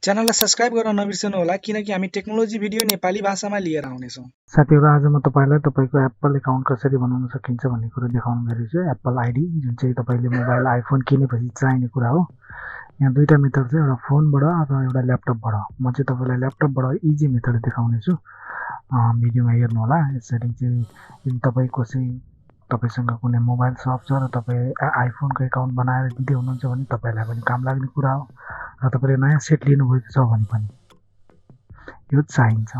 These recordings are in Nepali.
च्यानललाई सब्स्क्राइब गर्न नबिर्सनु होला किनकि हामी टेक्नोलोजी भिडियो नेपाली भाषामा लिएर आउनेछौँ। साथीहरु, आज म तपाईलाई तपाईको एप्पल एकाउन्ट कसरी बनाउन सकिन्छ भन्ने कुरा देखाउन गइरहेछु। एप्पल आईडी जुन चाहिँ तपाईले मोबाइल आइफोन किनेपछि चाहिने कुरा हो। यहाँ दुईटा मेथड छ, एउटा फोनबाट र एउटा ल्यापटपबाट। म चाहिँ तपाईलाई ल्यापटपबाट इजी मेथड देखाउने छु। भिडियोमा हेर्नु होला। यसरी चाहिँ यदि तपाईसँग कुनै मोबाइल शप छ र तपाई आइफोनको एकाउन्ट बनाएर दिदै हुनुहुन्छ भने तपाईलाई पनि काम लाग्ने कुरा हो। र तपाईले नयाँ सेट लिनुभएको छ भने पनि यो चाहिन्छ।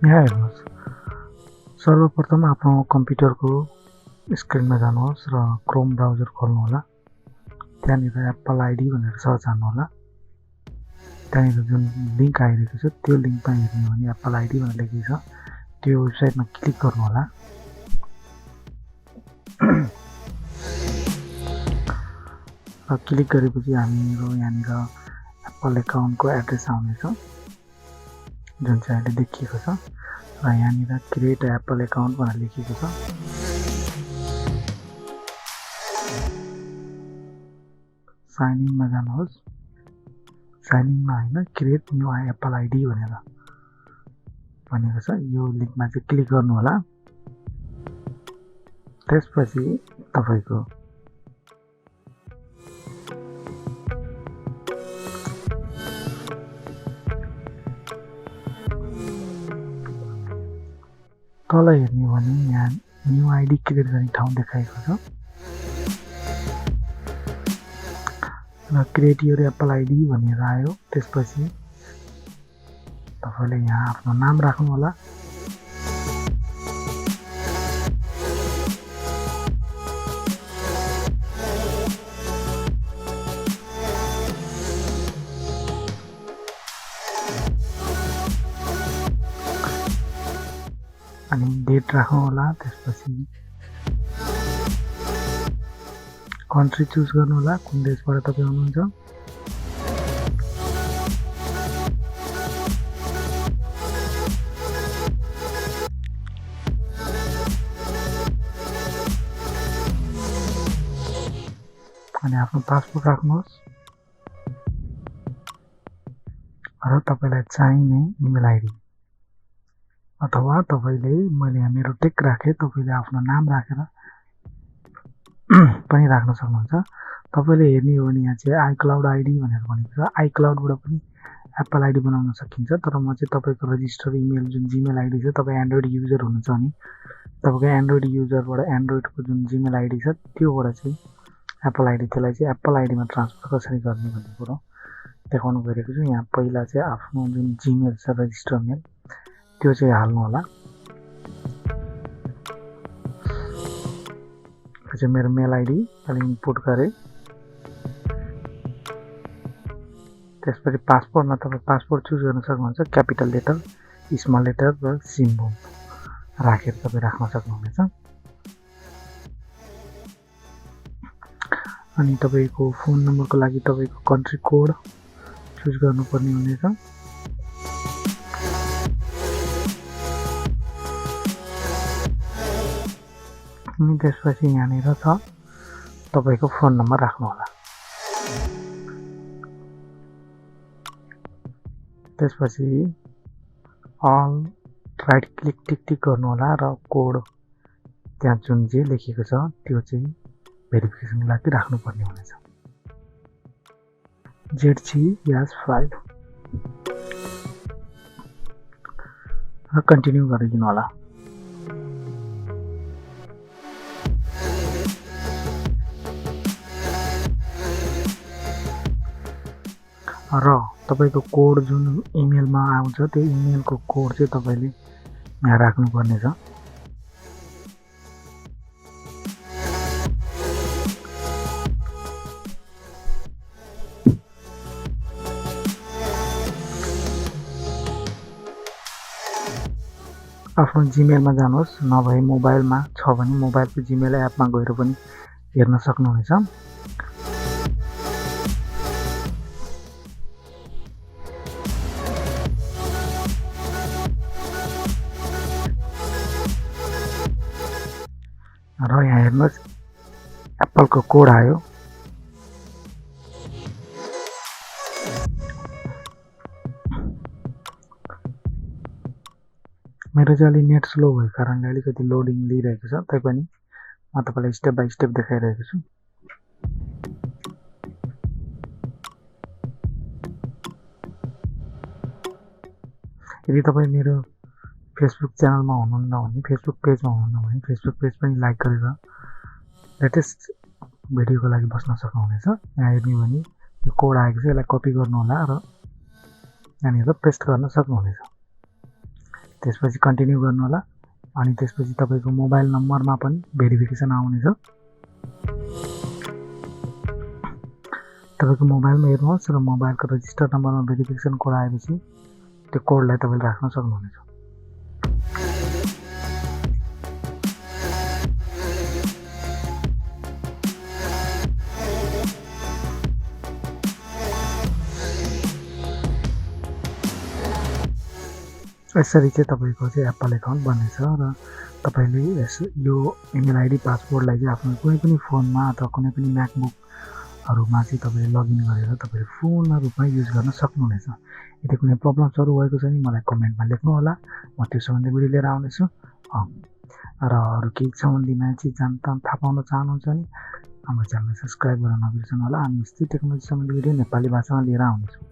यहाँ हेर्नुहोस्, सर्वप्रथम आफ्नो कम्प्युटरको स्क्रिनमा जानुहोस् र क्रोम ब्राउजर खोल्नु होला। त्यहाँनिर एप्पल आईडी भनेर सर्च हान्नु होला। त्यहाँनिर जुन लिङ्क आइरहेको छ त्यो लिङ्कमा हेर्नु भने एप्पल आईडी भनेर लेखेको छ, त्यो वेबसाइटमा क्लिक गर्नु होला। र क्लिक गरेपछि हाम्रो यहाँनिर एप्पल एकाउन्टको एड्रेस आउनेछ जुन चाहिँ अहिले देखिएको छ र यहाँनिर क्रिएट एप्पल एकाउन्ट भनेर लेखेको छ। साइन इनमा जानुहोस्। साइन इनमा हैन, क्रिएट न्यू एप्पल आईडी भनेर भनेको छ। यो लिङ्कमा चाहिँ क्लिक गर्नु होला। त्यसपछि तपाईको तल हेर्ने हो भने यहाँ न्यू आईडी क्रिएट गर्ने ठाउँ देखाएको छ र क्रिएट योर एप्पल आईडी भनेर आयो। त्यसपछि तपाईले यहाँ आफ्नो नाम राख्नु होला। अनि डेट राख्नु होला। त्यसपछि कन्ट्री चुज गर्नु होला, कुन देशबाट तपाई हुनुहुन्छ। अनि आफ्नो पासपोर्ट राख्नुहोस् र तपाईलाई चाहिने इमेल आईडी अथवा तपाईले मैले यहाँ मेरोटेक राखे, तपाईले आफ्नो नाम राखेर पनि राख्न सक्नुहुन्छ। तपाईले हेर्ने हो भने यहाँ चाहिँ आइक्लाउड आईडी भनेर भनेको छ। आइक्लाउडबाट पनि एप्पल आईडी बनाउन सकिन्छ, तर म चाहिँ तपाईको रजिस्टर इमेल जुन जीमेल आईडी छ, तपाई एन्ड्रोइड युजर हुनुहुन्छ भने तपाईको एन्ड्रोइड युजरबाट एन्ड्रोइडको जुन जीमेल आईडी छ त्योबाट चाहिँ एप्पल आईडी, त्यसलाई चाहिँ एप्पल आईडीमा ट्रान्सफर कसरी गर्ने भन्ने कुरा देखाउन गइरहेको छु। यहाँ पहिला चाहिँ आफ्नो जुन जीमेल छ रजिस्टर मेल त्यो चाहिँ हाल्नु होला। चाहिँ मेरो मेल आईडी अहिले इनपुट गरे। त्यसपछि पासपोर्टमा तपाईँ पासपोर्ट चुज गर्न सक्नुहुन्छ। क्यापिटल लेटर, स्मल लेटर र सिम्बल राखेर तपाईँ राख्न सक्नुहुनेछ। अनि तपाईको फोन नम्बरको लागि तपाईको कन्ट्री कोड चुज गर्नुपर्ने हुनेछ। अनि त्यसपछि यहाँनिर छ तपाईको फोन नम्बर राख्नु होला। त्यसपछि अल राइट क्लिक टिक टिक गर्नु होला र कोड त्यहाँ जुन जे लेखेको छ त्यो चाहिँ भेरिफिकेसनको लागि राख्नुपर्ने हुनेछ। जेडसी यास फाइल र कन्टिन्यू गरिदिनु होला। र तपाईको कोड जुन इमेलमा आउँछ त्यो इमेलको कोड चाहिँ तपाईले यहाँ राख्नुपर्ने छ। आफ्नो जीमेलमा जानुहोस्, नभए मोबाइलमा छ भने मोबाइलको जीमेल एपमा गएर पनि हेर्न सक्नुहुनेछ। र यहाँ हेर्नुहोस् एप्पलको कोड आयो। मेरो चाहिँ अलि नेट स्लो भएको कारणले अलिकति लोडिङ लिइरहेको छ, तैपनि म तपाईँलाई स्टेप बाई स्टेप देखाइरहेको छु। यदि तपाईँ मेरो फेसबुक च्यानलमा हुनुहुन्न भने, फेसबुक पेजमा हुनुहुन्न भने फेसबुक पेज पनि लाइक गरेर लेटेस्ट भिडियोको लागि बस्न सक्नुहुनेछ। यहाँ हेर्ने भने यो कोड आएको छ, यसलाई कपी गर्नुहोला र यहाँनिर पेस्ट गर्न सक्नुहुनेछ। त्यसपछि कन्टिन्यू गर्नुहोला अनि त्यसपछि तपाईँको मोबाइल नम्बरमा पनि भेरिफिकेसन आउनेछ। तपाईँको मोबाइलमा हेर्नुहोस् र मोबाइलको रजिस्टर नम्बरमा भेरिफिकेसन कोड आएपछि त्यो कोडलाई तपाईँले राख्न सक्नुहुनेछ। यसरी चाहिँ तपाईँको चाहिँ एप्पल एकाउन्ट बन्नेछ र तपाईँले यो इमेल आइडी पासवर्डलाई चाहिँ आफ्नो कुनै पनि फोनमा अथवा कुनै पनि म्याकबुकहरूमा चाहिँ तपाईँले लगइन गरेर तपाईँले पूर्ण रूपमा युज गर्न सक्नुहुनेछ। यदि कुनै प्रब्लम्सहरू भएको छ भने मलाई कमेन्टमा लेख्नुहोला, म त्यो सम्बन्धी भिडियो लिएर आउनेछु। र अरू केही सम्बन्धी नयाँ चिज थाहा पाउन चाहनुहुन्छ भने हाम्रो च्यानललाई सब्सक्राइब गर्न नबिर्सनु होला। हामी यस्तै टेक्नोलोजी सम्बन्धी भिडियो नेपाली भाषामा लिएर आउनेछौँ।